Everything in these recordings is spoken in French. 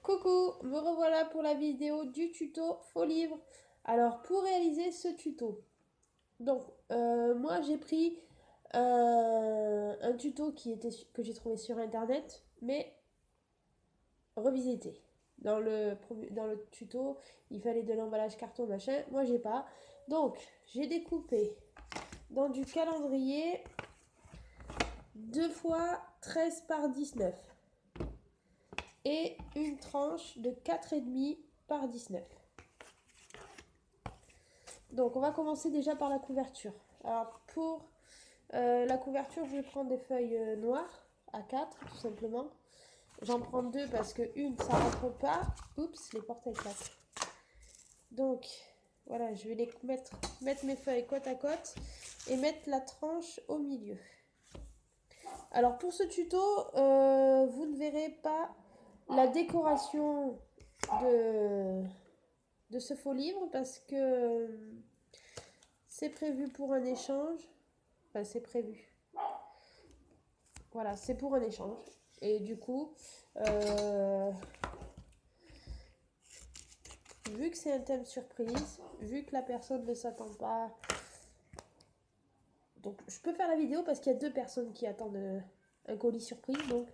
Coucou, me revoilà pour la vidéo du tuto faux livre. Alors pour réaliser ce tuto, moi j'ai pris un tuto que j'ai trouvé sur internet, mais revisité. Dans le tuto, il fallait de l'emballage carton machin, moi j'ai pas. Donc j'ai découpé dans du calendrier 2 fois 13 par 19 et une tranche de 4,5 par 19. Donc on va commencer déjà par la couverture. Alors pour la couverture, je vais prendre des feuilles noires à 4 tout simplement. J'en prends 2 parce que une ça rentre pas. Oups, les portes éclatent. Donc voilà, je vais mettre mes feuilles côte à côte et mettre la tranche au milieu. Alors pour ce tuto, vous ne verrez pas la décoration de ce faux livre parce que c'est prévu pour un échange. Enfin, c'est prévu. Voilà, c'est pour un échange. Et du coup, vu que c'est un thème surprise, vu que la personne ne s'attend pas, donc je peux faire la vidéo parce qu'il y a 2 personnes qui attendent un colis surprise, donc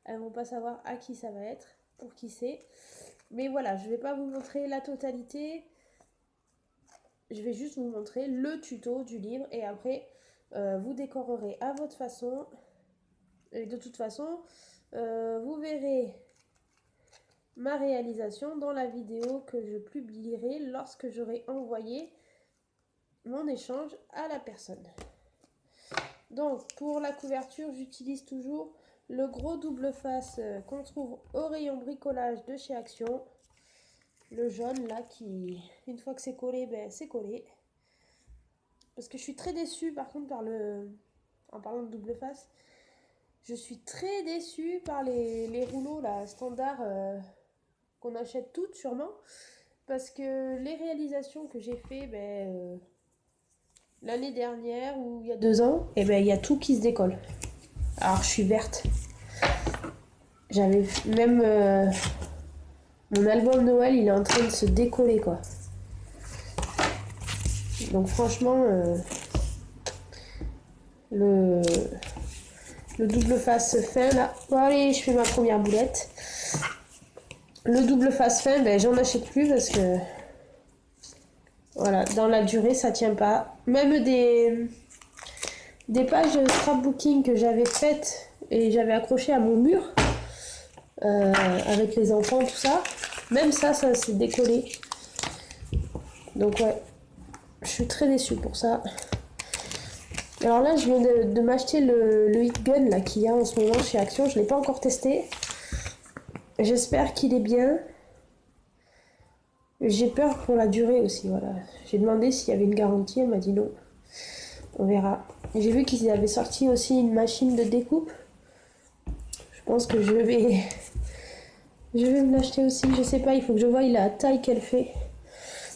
elles vont pas savoir à qui ça va être, pour qui c'est. Mais voilà, je vais pas vous montrer la totalité. Je vais juste vous montrer le tuto du livre et après vous décorerez à votre façon. Et de toute façon, vous verrez ma réalisation dans la vidéo que je publierai lorsque j'aurai envoyé mon échange à la personne. Donc pour la couverture, j'utilise toujours le gros double face qu'on trouve au rayon bricolage de chez Action. Le jaune là qui, une fois que c'est collé, ben c'est collé. Parce que je suis très déçue par contre en parlant de double face, je suis très déçue par les rouleaux là, standards qu'on achète toutes sûrement. Parce que les réalisations que j'ai fait l'année dernière ou il y a 2 ans, et il y a tout qui se décolle. Alors je suis verte. J'avais même mon album Noël, il est en train de se décoller quoi. Donc franchement, le double face fin là. Bon allez, je fais ma première boulette. Le double face fin, j'en achète plus parce que voilà, dans la durée ça tient pas. Même des pages scrapbooking que j'avais faites et j'avais accroché à mon mur avec les enfants, tout ça. Même ça s'est décollé. Donc ouais, je suis très déçue pour ça. Alors là, je viens de m'acheter le Heat Gun là qu'il y a en ce moment chez Action. Je ne l'ai pas encore testé. J'espère qu'il est bien. J'ai peur pour la durée aussi, voilà. J'ai demandé s'il y avait une garantie, elle m'a dit non. On verra. J'ai vu qu'ils avaient sorti aussi une machine de découpe. Je pense que je vais me l'acheter aussi. Je sais pas, il faut que je voie la taille qu'elle fait.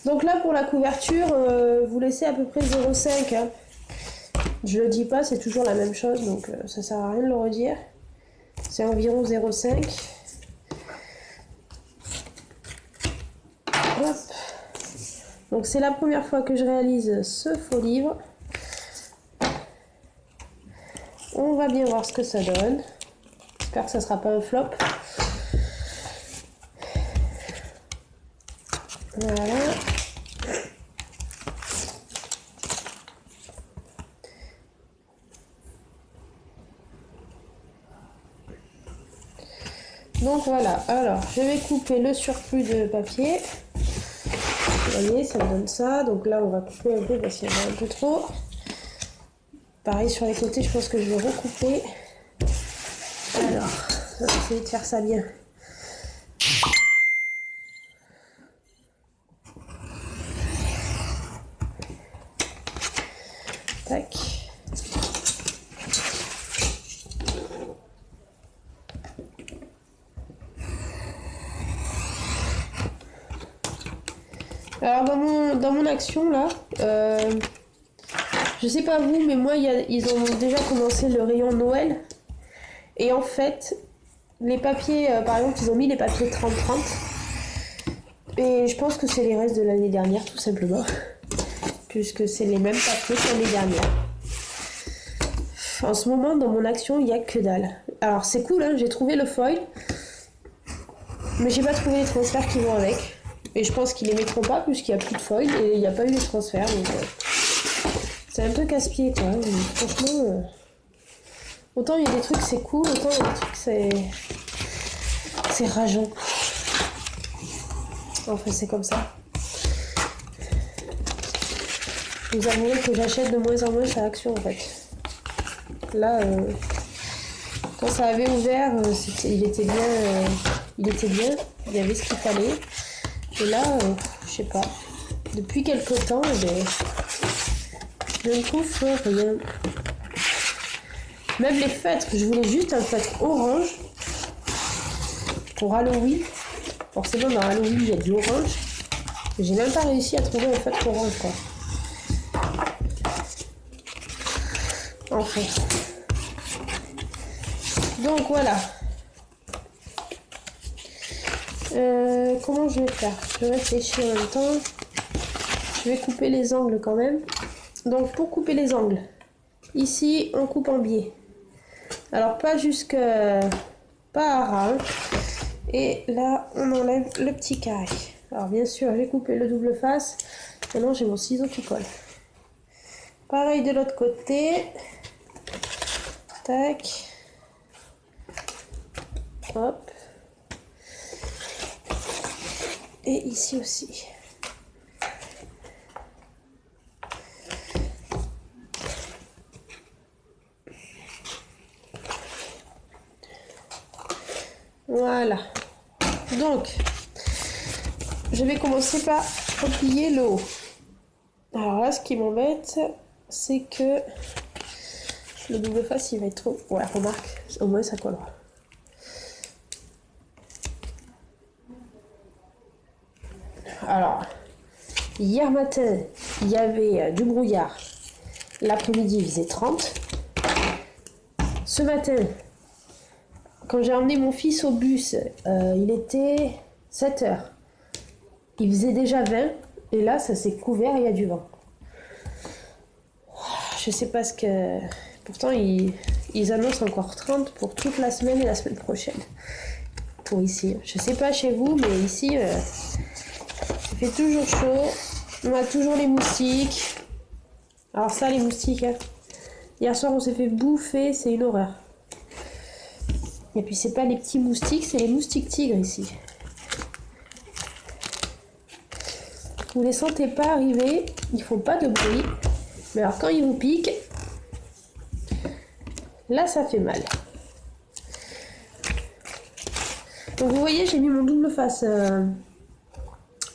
Donc là, pour la couverture, vous laissez à peu près 0,5. Hein. Je le dis pas, c'est toujours la même chose, donc ça sert à rien de le redire. C'est environ 0,5. Hop. Donc c'est la première fois que je réalise ce faux livre. On va bien voir ce que ça donne. J'espère que ça sera pas un flop. Voilà. Donc voilà, alors je vais couper le surplus de papier. Vous voyez, ça me donne ça. Donc là, on va couper un peu parce qu'il y en a un peu trop. Pareil sur les côtés, je pense que je vais recouper. Alors, on va essayer de faire ça bien. Tac. Alors dans mon action là, je sais pas vous, mais moi ils ont déjà commencé le rayon Noël. Et en fait, Les papiers, par exemple, ils ont mis les papiers 30-30. Et je pense que c'est les restes de l'année dernière, tout simplement. Puisque c'est les mêmes papiers que l'année dernière. En ce moment, dans mon action, il n'y a que dalle. Alors, c'est cool, hein, j'ai trouvé le foil. Mais j'ai pas trouvé les transferts qui vont avec. Et je pense qu'ils les mettront pas, puisqu'il n'y a plus de foil et il n'y a pas eu les transferts. Donc, c'est un peu casse-pied, quoi. Franchement, autant il y a des trucs c'est cool, autant il y a des trucs c'est rageant. Enfin, c'est comme ça. Vous avouerez que j'achète de moins en moins à Action, en fait. Là, quand ça avait ouvert, il était bien, il y avait ce qu'il fallait. Et là, je sais pas. Depuis quelque temps, je ne trouve rien. Même les feutres, je voulais juste un feutre orange pour Halloween. Forcément, dans Halloween, il y a du orange. J'ai même pas réussi à trouver un feutre orange, quoi. Enfin. Donc voilà. Comment je vais faire? Je réfléchis en même temps. Je vais couper les angles quand même. Donc pour couper les angles, ici on coupe en biais. Alors pas jusque... pas à ras. Hein. Et là on enlève le petit carré. Alors bien sûr j'ai coupé le double face. Maintenant j'ai mon ciseau qui colle. Pareil de l'autre côté. Tac. Hop. Et ici aussi. Voilà. Donc, je vais commencer par replier le haut. Alors là, ce qui m'embête, c'est que le double face, il va être trop... Ouais, remarque, au moins ça collera. Alors, hier matin, il y avait du brouillard. L'après-midi, il faisait 30. Ce matin, quand j'ai emmené mon fils au bus, il était 7 heures. Il faisait déjà 20. Et là, ça s'est couvert et il y a du vent. Je sais pas ce que... Pourtant, ils annoncent encore 30 pour toute la semaine et la semaine prochaine. Pour ici. Je sais pas chez vous, mais ici, il fait toujours chaud. On a toujours les moustiques. Alors ça, les moustiques, hein. Hier soir, on s'est fait bouffer. C'est une horreur. Et puis, c'est pas les petits moustiques, c'est les moustiques tigres ici. Vous les sentez pas arriver. Ils font pas de bruit. Mais alors, quand ils vous piquent, là, ça fait mal. Donc, vous voyez, j'ai mis mon double face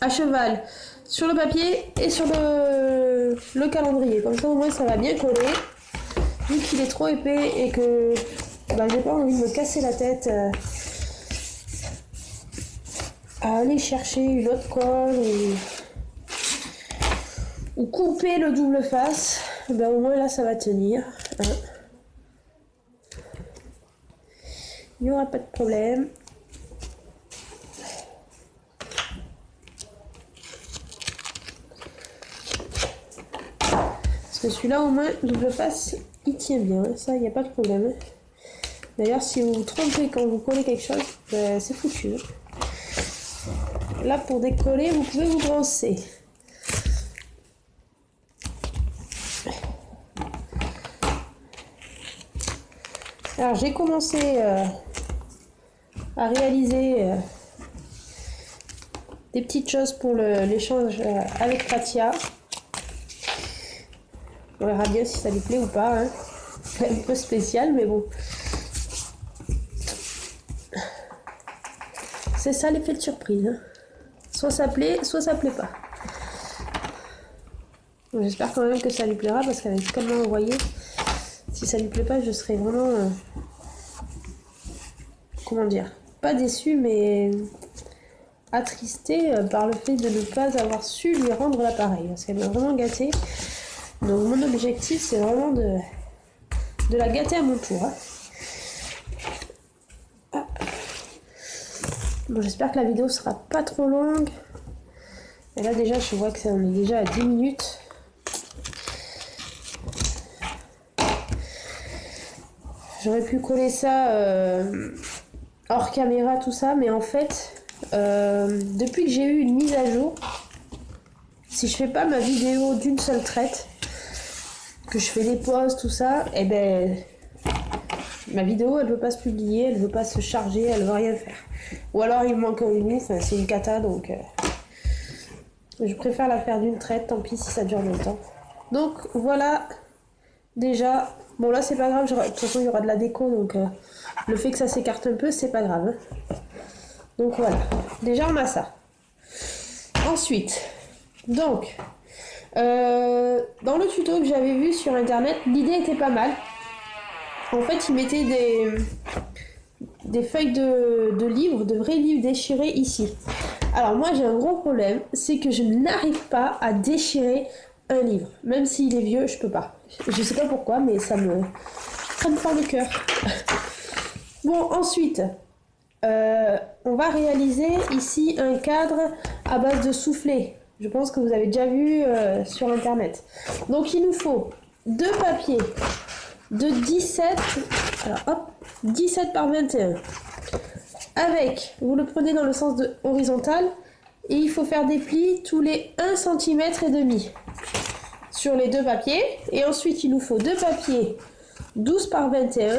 à cheval sur le papier et sur le calendrier. Comme ça, au moins, ça va bien coller. Vu qu'il est trop épais et que j'ai pas envie de me casser la tête à aller chercher une autre colle ou couper le double face, au moins là ça va tenir. Hein. Il n'y aura pas de problème. Parce que celui-là au moins, double face, il tient bien. Ça, il n'y a pas de problème. D'ailleurs, si vous vous trompez quand vous collez quelque chose, c'est foutu. Là, pour décoller, vous pouvez vous brosser. Alors j'ai commencé à réaliser des petites choses pour l'échange avec Katia. On verra bien si ça lui plaît ou pas. Hein. C'est un peu spécial, mais bon. C'est ça l'effet de surprise. Hein. Soit ça plaît, soit ça plaît pas. J'espère quand même que ça lui plaira parce qu'avec ce qu'elle m'a envoyé, si ça lui plaît pas, je serais vraiment... comment dire? Pas déçue, mais attristée par le fait de ne pas avoir su lui rendre l'appareil. Parce qu'elle m'a vraiment gâtée. Donc mon objectif, c'est vraiment de la gâter à mon tour. Hein. Bon, j'espère que la vidéo sera pas trop longue. Et là déjà je vois que ça on est déjà à 10 minutes. J'aurais pu coller ça hors caméra, tout ça, mais en fait, depuis que j'ai eu une mise à jour, si je fais pas ma vidéo d'une seule traite, que je fais des pauses, tout ça, et ben ma vidéo elle veut pas se publier, elle veut pas se charger, elle veut rien faire. Ou alors il me manque un bout, enfin c'est une cata donc je préfère la faire d'une traite, tant pis si ça dure longtemps. Donc voilà, déjà, bon là c'est pas grave, de toute façon il y aura de la déco donc le fait que ça s'écarte un peu c'est pas grave. Donc voilà, déjà on a ça. Ensuite, donc, dans le tuto que j'avais vu sur internet, l'idée était pas mal. En fait, ils mettaient des feuilles de livres, de vrais livres déchirés ici. Alors moi j'ai un gros problème, c'est que je n'arrive pas à déchirer un livre. Même s'il est vieux, je peux pas. Je sais pas pourquoi, mais ça me fend le cœur. Bon, ensuite, on va réaliser ici un cadre à base de soufflet. Je pense que vous avez déjà vu sur internet. Donc il nous faut deux papiers de 17, alors hop, 17 par 21. Avec, vous le prenez dans le sens de horizontal et il faut faire des plis tous les 1,5 cm sur les deux papiers. Et ensuite il nous faut deux papiers 12 par 21.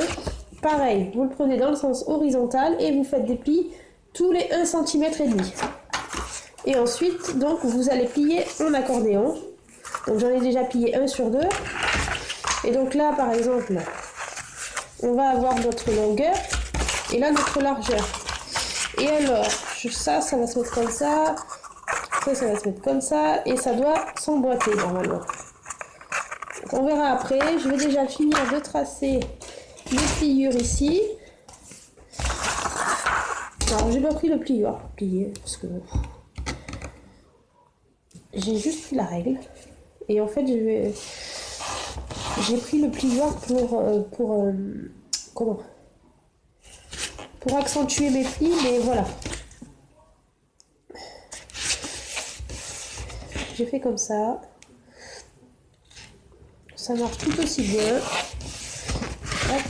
Pareil, vous le prenez dans le sens horizontal et vous faites des plis tous les 1,5 cm. Et ensuite, donc, vous allez plier en accordéon. Donc j'en ai déjà plié un sur deux. Et donc là, par exemple, on va avoir notre longueur et là notre largeur. Et alors, ça va se mettre comme ça. Ça va se mettre comme ça. Et ça doit s'emboîter normalement. Donc, on verra après. Je vais déjà finir de tracer les pliures ici. Alors j'ai pas pris le plieur pour plier parce que j'ai juste pris la règle. Et en fait j'ai pris le plieur pour accentuer mes plis, mais voilà. J'ai fait comme ça. Ça marche tout aussi bien. Hop.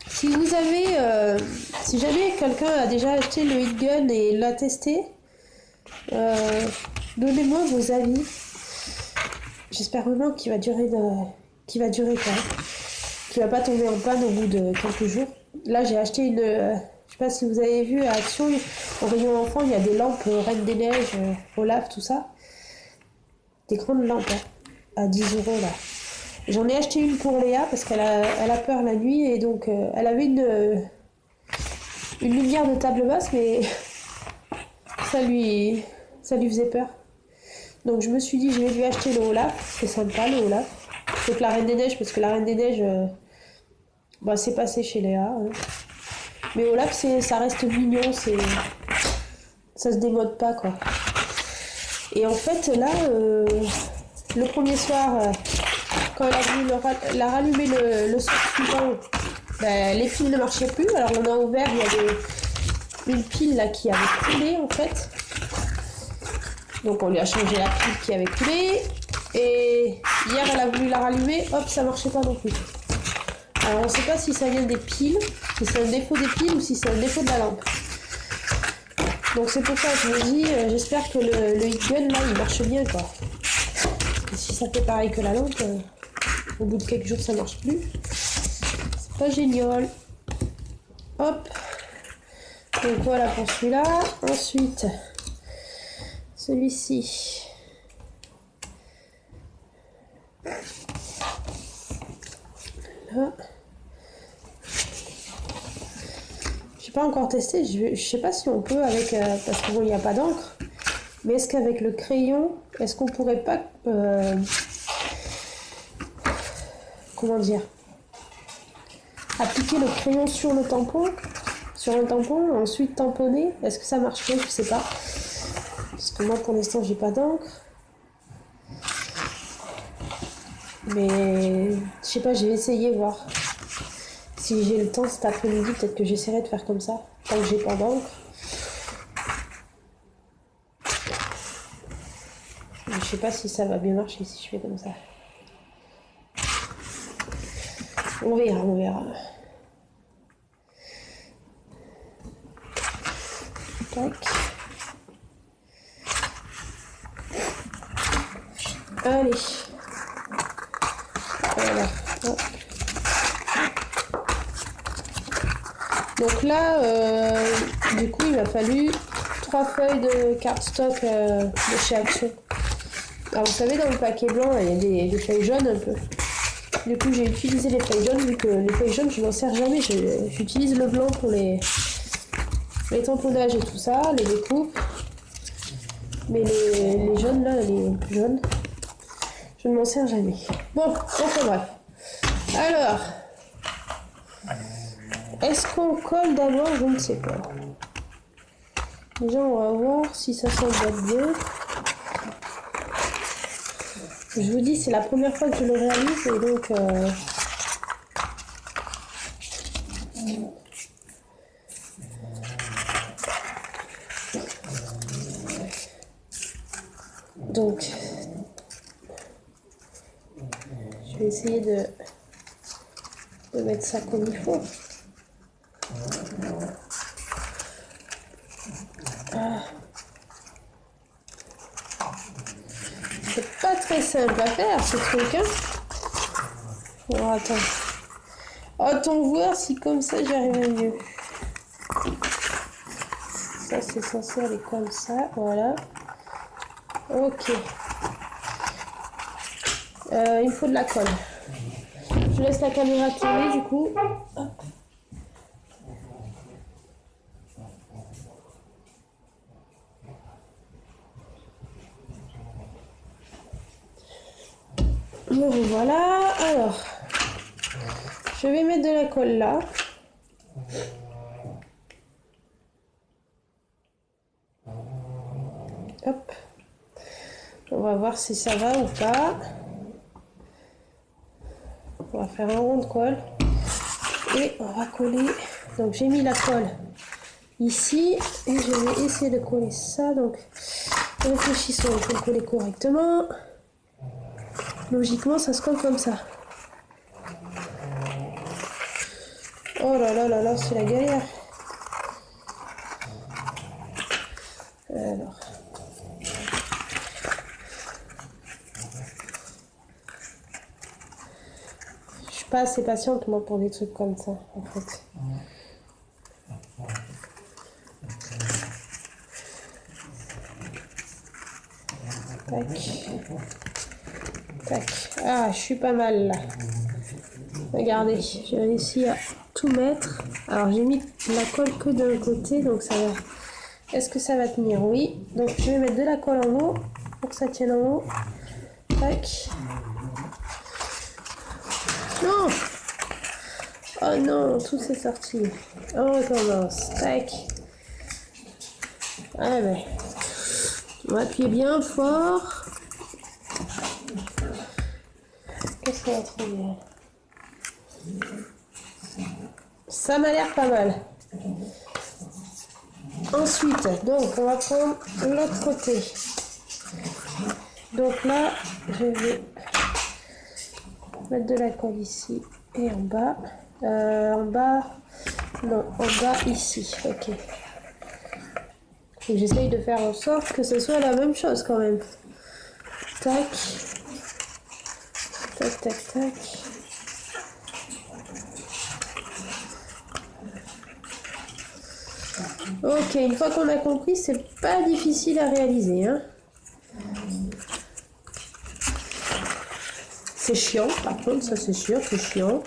Si vous avez, si jamais quelqu'un a déjà acheté le heat gun et l'a testé, donnez-moi vos avis. J'espère vraiment qu'il va durer qu'il va pas tomber en panne au bout de quelques jours. Là j'ai acheté une, je sais pas si vous avez vu à Action, au rayon enfant il y a des lampes Reine des Neiges, Olaf, tout ça. Des grandes lampes à 10 € là. J'en ai acheté une pour Léa parce qu'elle a peur la nuit et donc elle avait une lumière de table basse mais ça lui faisait peur. Donc je me suis dit je vais lui acheter le Olaf, c'est sympa le Olaf. Donc la Reine des Neiges parce que la Reine des Neiges c'est passé chez Léa. Hein. Mais Olaf ça reste mignon, ça se démode pas quoi. Et en fait là le premier soir quand elle a voulu la rallumer le soir suivant, les piles ne marchaient plus. Alors on a ouvert, il y avait une pile là qui avait coulé en fait. Donc on lui a changé la pile qui avait coulé. Et hier elle a voulu la rallumer, hop, ça marchait pas non plus. Alors on ne sait pas si ça vient des piles, si c'est un défaut des piles ou si c'est un défaut de la lampe. Donc c'est pour ça que je me dis, j'espère que le heat gun là il marche bien quoi. Et si ça fait pareil que la lampe, au bout de quelques jours ça marche plus. C'est pas génial. Hop. Donc voilà pour celui-là. Ensuite, celui-ci. Là. J'ai pas encore testé. Je sais pas si on peut avec parce que bon il n'y a pas d'encre. Mais est-ce qu'avec le crayon, est-ce qu'on pourrait pas comment dire, appliquer le crayon sur le tampon, sur un tampon, ensuite tamponner? Est-ce que ça marcherait? Je sais pas. Parce que moi pour l'instant j'ai pas d'encre. Mais je sais pas, j'ai essayé voir. Si j'ai le temps cet après-midi, peut-être que j'essaierai de faire comme ça, tant que j'ai pas d'encre. Je sais pas si ça va bien marcher si je fais comme ça. On verra, on verra. Tac. Allez. Voilà. Hop. Donc là, du coup, il m'a fallu 3 feuilles de cardstock de chez Action. Alors vous savez, dans le paquet blanc, il y a des feuilles jaunes un peu. Du coup, j'ai utilisé les feuilles jaunes, vu que les feuilles jaunes, je n'en sers jamais. J'utilise le blanc pour les tamponnages et tout ça, les découpes. Mais les jaunes, là, les plus jaunes, je ne m'en sers jamais. Bon, enfin bref. Alors, est-ce qu'on colle d'abord? Je ne sais pas. Déjà, on va voir si ça s'emboîte bien. Je vous dis, c'est la première fois que je le réalise, et donc... Donc, je vais essayer de mettre ça comme il faut. C'est pas très simple à faire ce truc, hein. Bon, attends. Attends voir si comme ça j'arrive mieux. Ça c'est censé aller comme ça, voilà. Ok. Il me faut de la colle. Je laisse la caméra tourner du coup. Hop. Bon, voilà. Alors, je vais mettre de la colle là. Hop. On va voir si ça va ou pas. On va faire un rond de colle. Et on va coller. Donc j'ai mis la colle ici. Et je vais essayer de coller ça. Donc réfléchissons, il faut le coller correctement. Logiquement ça se colle comme ça. Oh là là là là, c'est la galère. Alors. Je suis pas assez patiente moi pour des trucs comme ça en fait. Tac. Tac. Ah, je suis pas mal là. Regardez, j'ai réussi à tout mettre. Alors j'ai mis la colle que d'un côté, donc ça va. Est-ce que ça va tenir? Oui. Donc je vais mettre de la colle en haut pour que ça tienne en haut. Tac. Non! Oh non, tout s'est sorti. On recommence. Tac. Ah ben. On va appuyer bien fort. Qu'est-ce qu'on va trouver? Ça m'a l'air pas mal. Ensuite, donc on va prendre l'autre côté. Donc là, je vais mettre de la colle ici et en bas. En bas, non, en bas ici. Ok. Et j'essaye de faire en sorte que ce soit la même chose quand même. Tac. Tac, tac, tac. Ok, une fois qu'on a compris, c'est pas difficile à réaliser, hein. C'est chiant, par contre, ça c'est sûr, c'est chiant.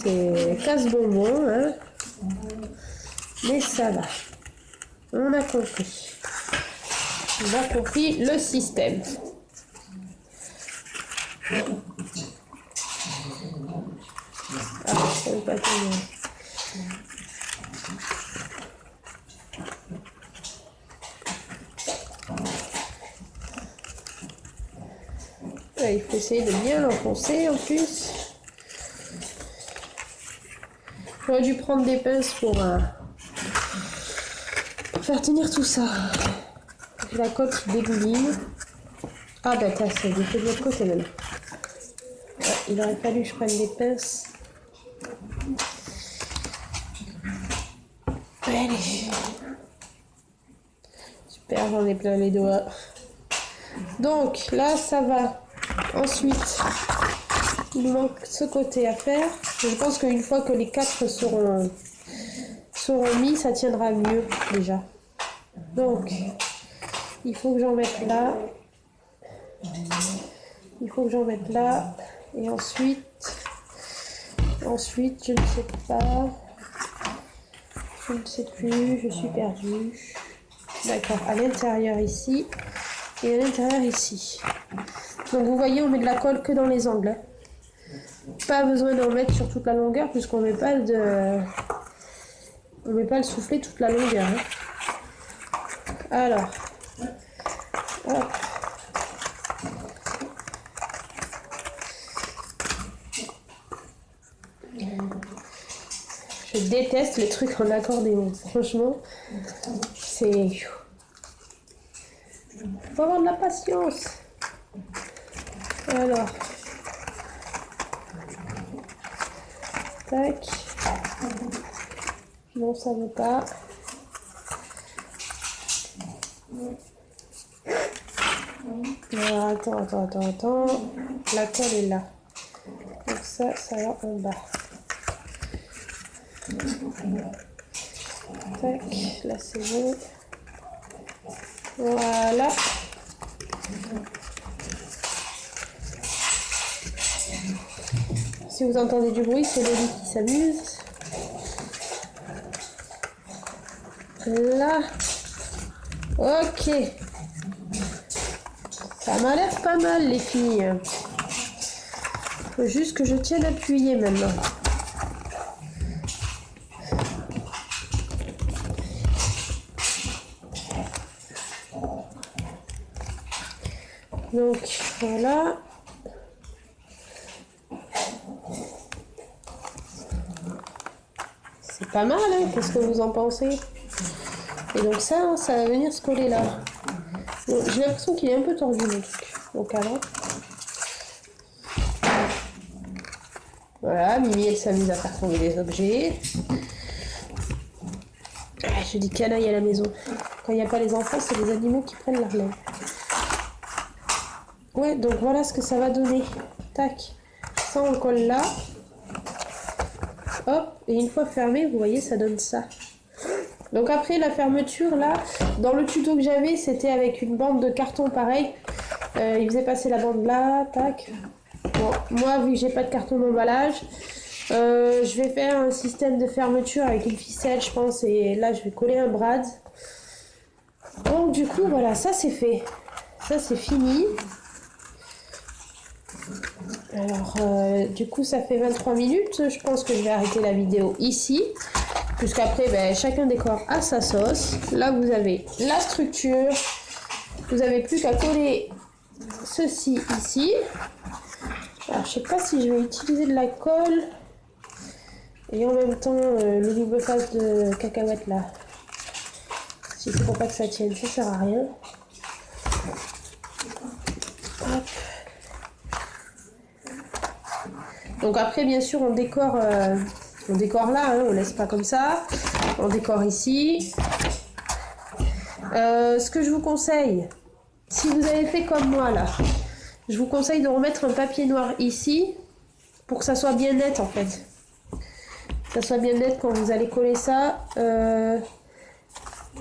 C'est casse-bonbon, hein. Mais ça va. On a compris. On a compris le système. Ah, ça veut pas tenir. il faut essayer de bien l'enfoncer en plus. J'aurais dû prendre des pinces pour faire tenir tout ça. La coque qui dégouline. Ah bah t'as ça, j'ai fait de l'autre côté maintenant. Ouais, il aurait fallu que je prenne des pinces. Allez. Super, j'en ai plein les doigts. Donc là ça va. Ensuite, il nous manque ce côté à faire. Je pense qu'une fois que les 4 seront mis, ça tiendra mieux déjà. Donc, il faut que j'en mette là. Il faut que j'en mette là. Et ensuite, je ne sais pas. Je ne sais plus, je suis perdue. D'accord, à l'intérieur ici. Et à l'intérieur ici. Donc vous voyez, on met de la colle que dans les angles. Pas besoin d'en mettre sur toute la longueur puisqu'on met pas le soufflet toute la longueur. Hein. Alors, hop. Je déteste les trucs en accordéon. Franchement, c'est... Faut avoir de la patience. Alors, tac. Non, ça ne veut pas. Alors, attends. La colle est là. Donc ça va en bas. Tac, là c'est bon. Voilà. Si vous entendez du bruit, c'est le lit qui s'amuse. Là. Ok. Ça m'a l'air pas mal les filles. Faut juste que je tienne appuyé maintenant. Donc voilà. C'est pas mal, hein? Qu'est-ce que vous en pensez? Et donc ça va venir se coller là. Bon, j'ai l'impression qu'il est un peu tordu mon truc. Donc alors. Voilà, Mimi elle s'amuse à faire tomber des objets. Je dis canaille à la maison. Quand il n'y a pas les enfants, c'est les animaux qui prennent la relève. Ouais, donc voilà ce que ça va donner. Tac. Ça on le colle là. Hop, et une fois fermé, vous voyez, ça donne ça. Donc après la fermeture là, dans le tuto que j'avais, c'était avec une bande de carton pareil. Il faisait passer la bande là, tac. Bon, moi vu que j'ai pas de carton d'emballage, je vais faire un système de fermeture avec une ficelle je pense, et là je vais coller un brad. Donc du coup voilà, ça c'est fait. Ça c'est fini. Alors du coup ça fait 23 minutes, je pense que je vais arrêter la vidéo ici. Puisqu'après, ben, chacun décore à sa sauce. Là, vous avez la structure. Vous n'avez plus qu'à coller ceci ici. Alors, je sais pas si je vais utiliser de la colle. Et en même temps, le double face de cacahuète là. Si c'est pour pas que ça tienne, ça sert à rien. Hop. Donc après, bien sûr, on décore là, hein, on laisse pas comme ça. On décore ici. Ce que je vous conseille, si vous avez fait comme moi là, je vous conseille de remettre un papier noir ici pour que ça soit bien net en fait. Que ça soit bien net quand vous allez coller ça.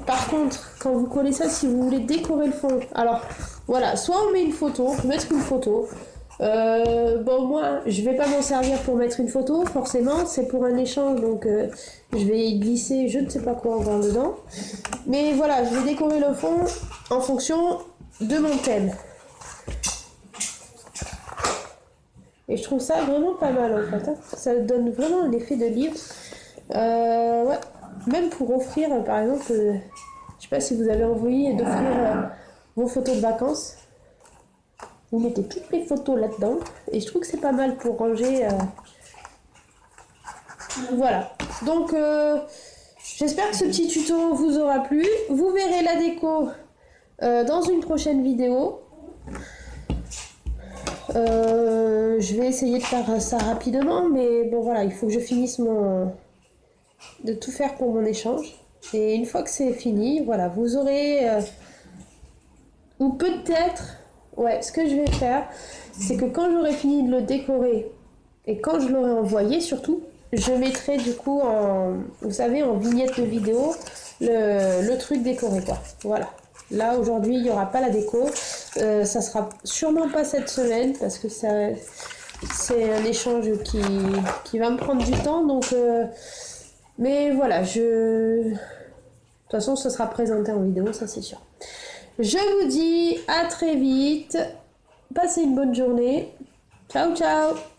Par contre, quand vous collez ça, si vous voulez décorer le fond, alors voilà, soit on met une photo, on peut mettre une photo. Bon, moi je vais pas m'en servir pour mettre une photo, forcément, c'est pour un échange, donc je vais glisser je ne sais pas quoi encore dedans. Mais voilà, je vais décorer le fond en fonction de mon thème. Et je trouve ça vraiment pas mal en fait, hein. Ça donne vraiment un effet de livre. Ouais, même pour offrir, par exemple, je sais pas si vous avez envie d'offrir vos photos de vacances. Vous mettez toutes mes photos là-dedans. Et je trouve que c'est pas mal pour ranger. Voilà. Donc, j'espère que ce petit tuto vous aura plu. Vous verrez la déco dans une prochaine vidéo. Je vais essayer de faire ça rapidement. Mais bon, voilà, il faut que je finisse de tout faire pour mon échange. Et une fois que c'est fini, voilà, vous aurez... ou peut-être... Ouais, ce que je vais faire, c'est que quand j'aurai fini de le décorer et quand je l'aurai envoyé surtout, je mettrai du coup vous savez, en vignette de vidéo, le truc décoré quoi. Voilà. Là aujourd'hui il n'y aura pas la déco. Ça sera sûrement pas cette semaine parce que c'est un échange qui va me prendre du temps. Donc, mais voilà, de toute façon ça sera présenté en vidéo, ça c'est sûr. Je vous dis à très vite. Passez une bonne journée. Ciao, ciao!